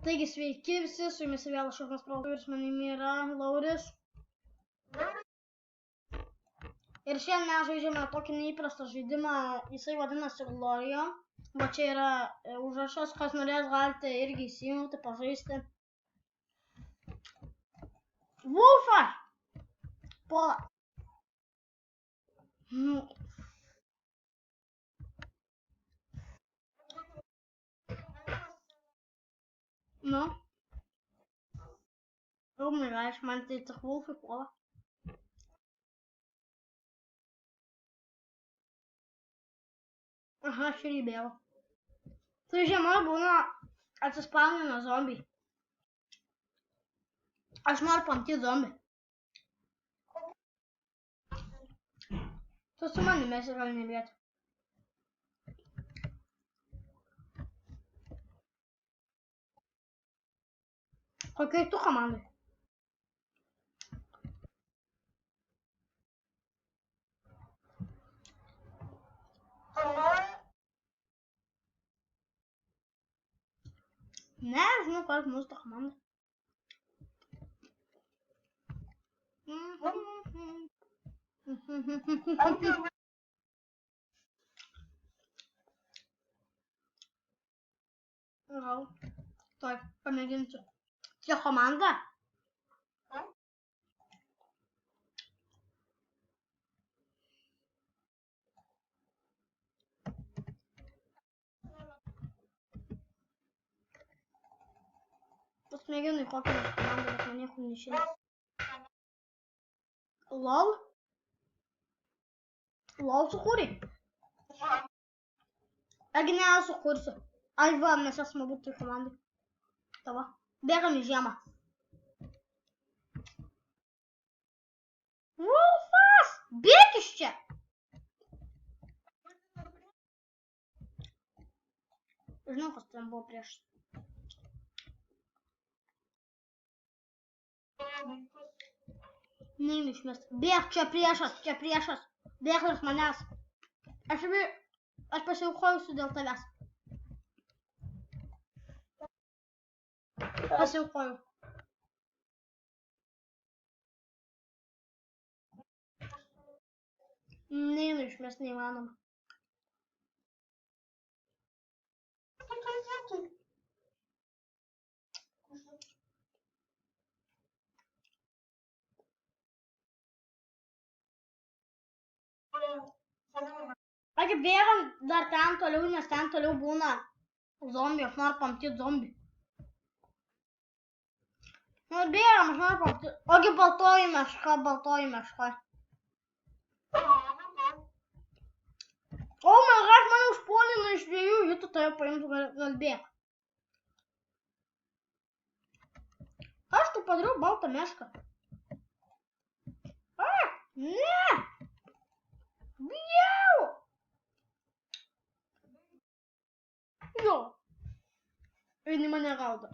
Taigi sveiki visi, su jumis vėl Šarūnas Proto ir su manimi yra Lauris. Ir šiandien mes žaidžiame tokį neįprastą žaidimą, jisai vadinasi Glorio. Va čia yra užrašas, kas norės galite irgi įsijungti, pažaisti. Wolfa! Puola. Nu. Oh my gosh, man tai tik Wolfai puola. Aha, aš ir įbėjau. Tai žiema būna atsispaunina zombiai. Aš noriu pamatyti zombį. Tu su manimi esi gali nebėti. Kokiai tu komandai? Ne, žinau, kad mūsų ta komanda. Gal, tuoj pamėginsiu. Čia komanda? Pasmėginu į kokią nors komandą, bet man nieko neišeina. LOL? LOL sukūrei? Agi ne, sukursiu. Ai va, mes esame būtų į komandai. Tava. Bėgam į žiemą. Wolfas! Bėk iš čia! Žinau, kas ten buvo prieš. Neinu išmest. Bėk, čia priešas, čia priešas. Bėk iš manęs. Aš pasiaukojusiu dėl tavęs. Pasiaukoju. Neinu išmest, neįmanoma. Agi bėgam dar ten toliau, nes ten toliau būna zombiai, aš noriu pamatyti zombį. Nu bėgam, aš noriu pamatyti. Ogi baltoji meška, baltoji meška. O man gal mane užpuolino iš dviejų hitų, tai jau paimsiu, gal bėg. Aš tu padariau baltą mešką. A, ne! Bijau! Jo. Eini mane gaudo.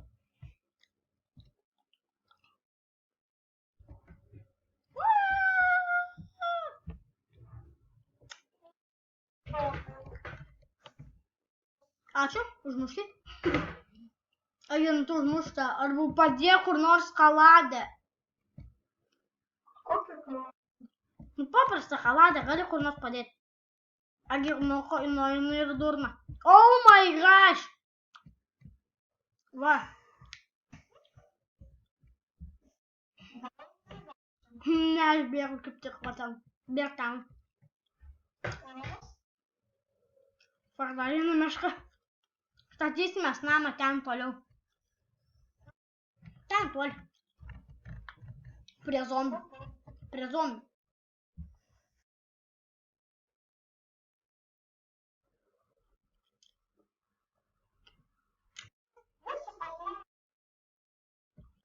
Ačiū, užmušti. Agentų užmušta. Arba padėk kur nors kaladę. Nu paprastą kaladę, gali kur nors padėti. Agi, nu ir durna. Oh my gosh! Va. Ne, aš bėgu kaip tik va ten. Bėg ten. Pardalinu mešką. Statysimės namą ten toliau. Ten toli. Prie zombių. Prie zombių.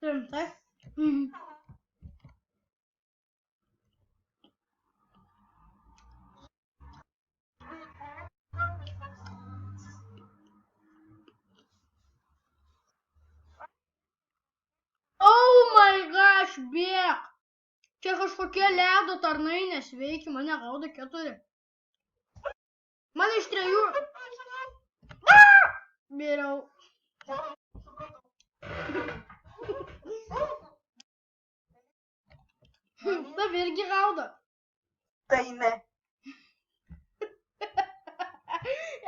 Rimtai? Oh my gosh, bėk! Čia kažkokie ledo tarnai nesveiki, mane gaudo 4. Man iš 3. Bėriau. Tavi irgi gaudo. Tai ne.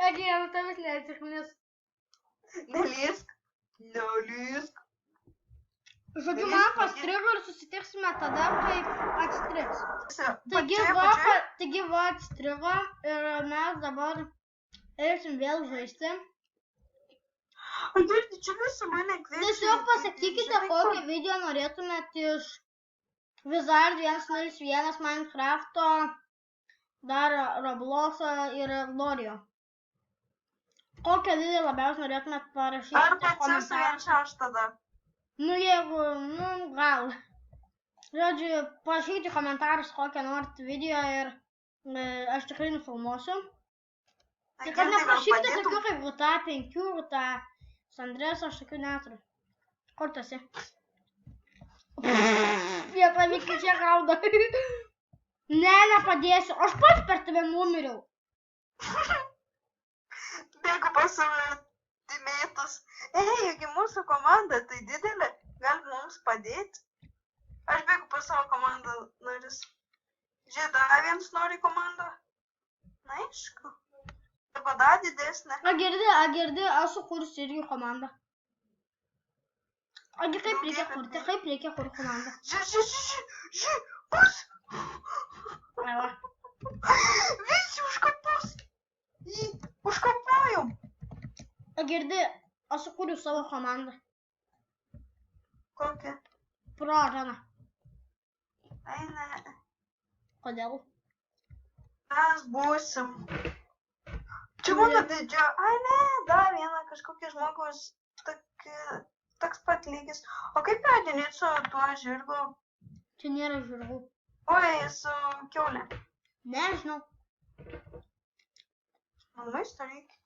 Agijau, tavęs neatsiknis. Nelysk. Nelysk. Žodžiu, man pastrigo ir susitiksime tada, kai atstrigs. Taigi va atstrigo ir mes dabar eisim vėl žaisti. O girdi, čia visą mane kviečia. Tiesiog pasakykite, kokį video norėtumėt iš Wizard 101, Minecrafto, dar Robloxo ir Glorio. Kokią video labiausiai norėtumėt parašyti komentarą? Tada. Nu jeigu, gal. Žodžiu, parašykite komentarus kokią norit video ir aš tikrai nufilmuosiu. Tai kad neprašykite tokių kaip GTA 5, GTA San Andreas, aš tokių neturiu. Kur tu esi? Vietą vykti čia gaudo. Ne, nepadėsiu. Aš pats per tave numiriau. Bėgu pas savo timėtus. Egi, mūsų komanda tai didelė. Gal mums padėti? Aš bėgu pas savo komandą narius. Žieda, vienas nori komandą? Na, aišku. Arba dar didesnė. Agirdi, aš sukursiu irgi komandą. Agi, kaip reikia kurti komandą? Ži, bus! Eva. Visi užkapus! Užkapojom! Agirdi, aš sukūriu savo komandą. Kokią? Pro areną. Ai, ne. Kodėl? Mes būsim. Čia mano didžio. Ai, ne, dar vieną kažkokį žmogus toks pat lygis. O kaip pradinėt su tuo žirgu? Čia nėra žirgų. Oi, su kiaulė. Nežinau. Man maisto reikia.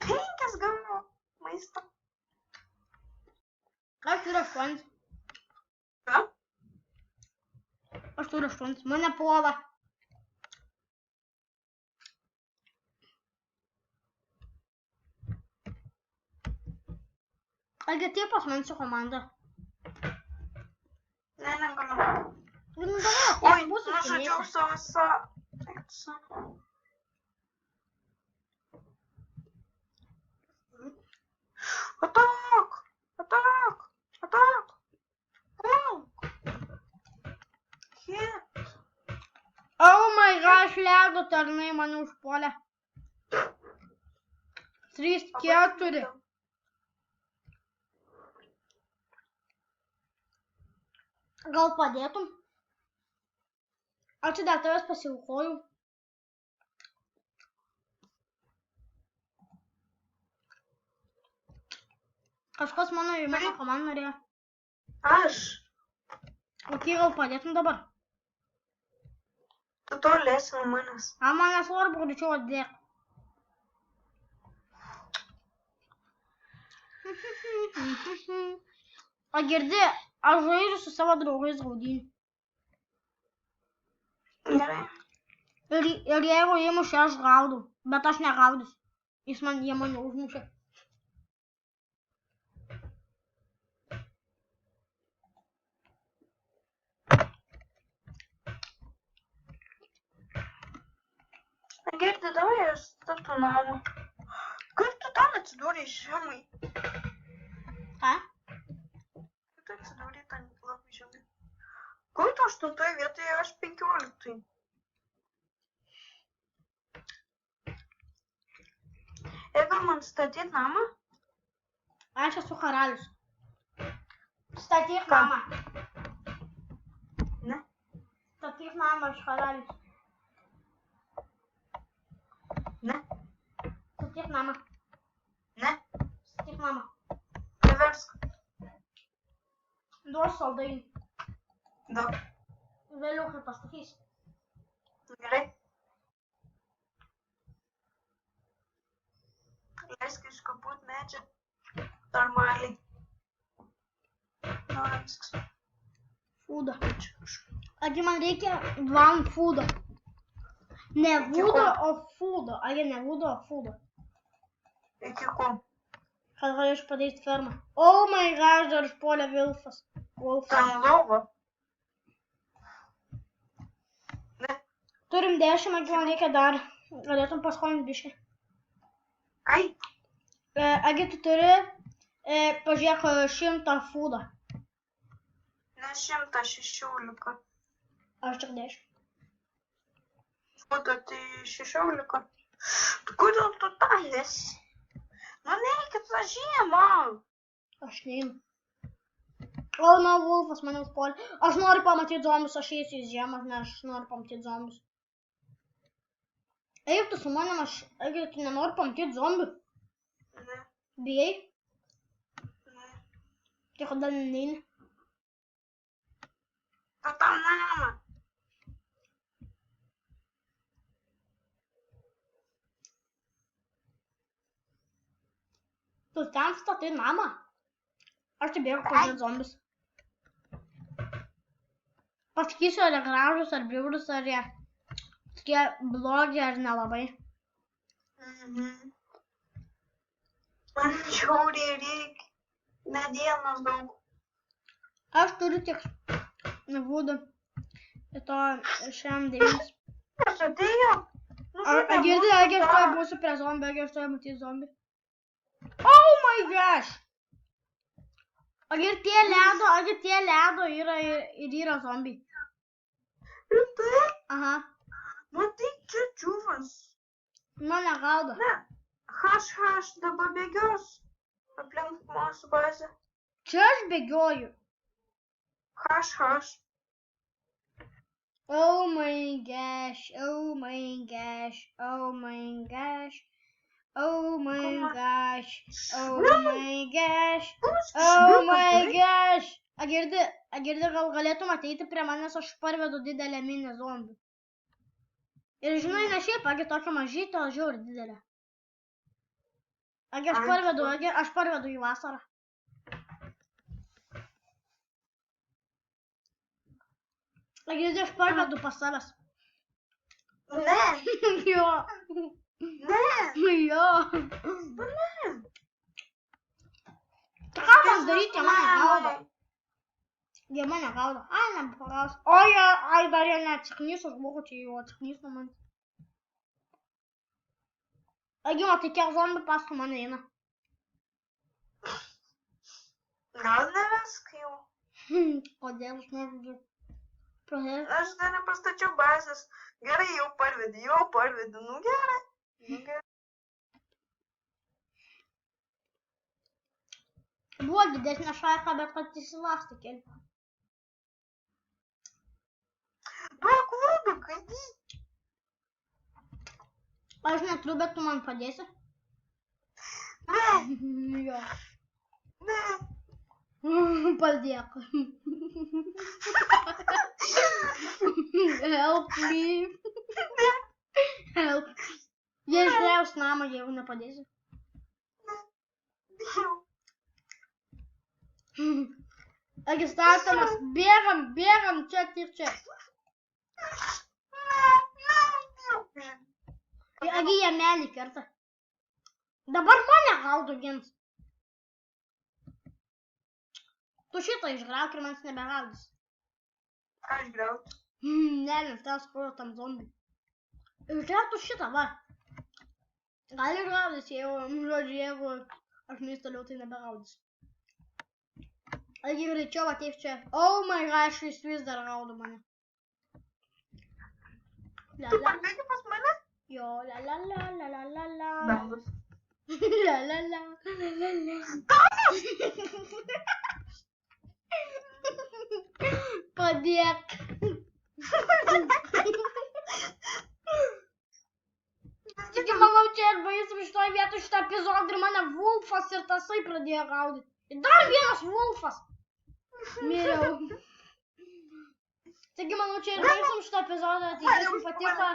5 gavau maisto. Aš turiu 8. Ką? Aš turiu 8. Mane puola. Agi, taip pas man su komanda. Ne, negaliu. Oi, nužudžiau savo Atak! Oh my gosh, ledo tarnai mane užpuolė. 3-4. Gal padėtum? Aš dar tavęs pasiaukojau. Kažkas mano komandą norėjo. Aš. O kai gal padėtum dabar? Tu tolėsi nuo manęs. Man nesvarbu, greičiau atdėk. O girdi, aš žaidžiu su savo draugais gaudynį. Gerai. Ir jeigu jie mušė, aš gaudau. Bet aš negaudysiu. Jie mane užmušė. Girdi, davai aš startu namą. Kaip tu ten atsidūrei žemai? Ką? Kaip tu atsidūrei ten labai žemai? Kur tu 8 vietoje, aš 15. Jeigu man statyt namą? Aš esu karalius. Statyk namą. Ne? Statyk namą, aš karalius. Ne? Statyk namą. Ne? Statyk namą. Neversk. Duos saldainį. Daug. Vėliau kai pastatysi. Gerai. Leisk iškaput medžią. Normaliai. Norimsks. Fūdą. Agi, man reikia one fūdo. Ne vūdo, o fūdo. Agi, ne vūdo, o fūdo. Iki ko? kad galėčiau padaryti fermą. Oh my gosh, dar išpuolė Wolfas. Ten lova. Ne. Turim 10, man reikia dar. Galėtum paskolinti biškį. Kaip? Agi tu turi, pažiūrėk, 100 fūdą. Ne 116. Aš tik 10. Fūda tai 16. Kodėl tu tą esi? Man reikia tą žiemą. Aš neinu. O, na, Wolfas mane užpuolė. Aš noriu pamatyti zombius, aš eisiu į žiemą, nes aš noriu pamatyti zombius. Eik tu su manim, tu nenori pamatyti zombių? Ne. Bijai? Ne. Tai kodėl neini? Tu tą namą. Tu ten statai namą? Aš tai bėgu pažiūrėti zombius. Pasakysiu, ar jie gražus, ar bjaurūs, ar jie tokie blogi, ar nelabai. Man žiauriai reikia medienos daug. Aš turiu tik vūdų. Ir to šiandien 9. Aš atėjau. Girdi, aš tuoj būsiu prie zombių, aš tuoj matyti zombių. Oh my gosh! Agir tie ledo yra ir yra zombiai. Rimtai? Aha. Matai, čia čiūvas. Nu, negaudo. Ne. Haš dabar bėgios. Aplink mūsų bazę. Čia aš bėgioju. Haš. Oh my gosh, oh my gosh, oh my gosh. Oh my gosh, oh my gosh, oh my gosh. Agirdi, gal galėtum ateiti prie manęs, aš parvedu didelę minę zombių. Ir žinai, ne šiaip, agi tokia mažytė, o žiauri didelė. Agi aš parvedu į vasarą. Agirdi, aš parvedu pas savęs. Ne. Jo. Ne. Jo. Ne. Tai ką man daryti, jie mane gaudo. Jie mane gaudo. Ai, nepagaus. Ai, dar jie neatsiknys, aš blogu, čia jau atsiknys nuo man. Agi, matai, kiek zombių paskui mane eina. Gal nevesk jau. Kodėl aš noriu? Aš dar nepastačiau bazės. Gerai, jau parvedė. Nu gerai. Buvo didesnė šaika, bet kad įsilaužti keli. Duok lūdų, kaidį. Aš neturiu, bet tu man padėsi? Ne. Jo. Ne. Padėk. Help me. Help. Jie išgriaus namą, jeigu nepadėsi. Agi statomas, bėgam, čia tik čia. Agi jie menį kerta. Dabar mane gaudo gins. Tu šitą išgrauk ir man nebegaudys. Ką išgrauti? Ne, nes tau skruoju tam zombiui. Išgrauk tu šitą, va. Gali gaudys, jeigu aš neįs toliau, tai nebegaudys. Agi greičiau ateik čia. Oh my gosh, jis vis dar gaudo mane. Tu parbėgi pas mane? Jo, la. Dangus. La. Padėk. Tik manau, čia ir baisim šitoj vietoj šitą epizodą ir mane Wolfas ir tasai pradėjo gaudyti. Ir dar vienas Wolfas. Miriau. Taigi, manau, čia ir baisim šitą epizodą. Tikiuosi patiko.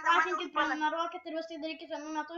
Patinkit, prenumeruokit ir visai darykit vienu metu.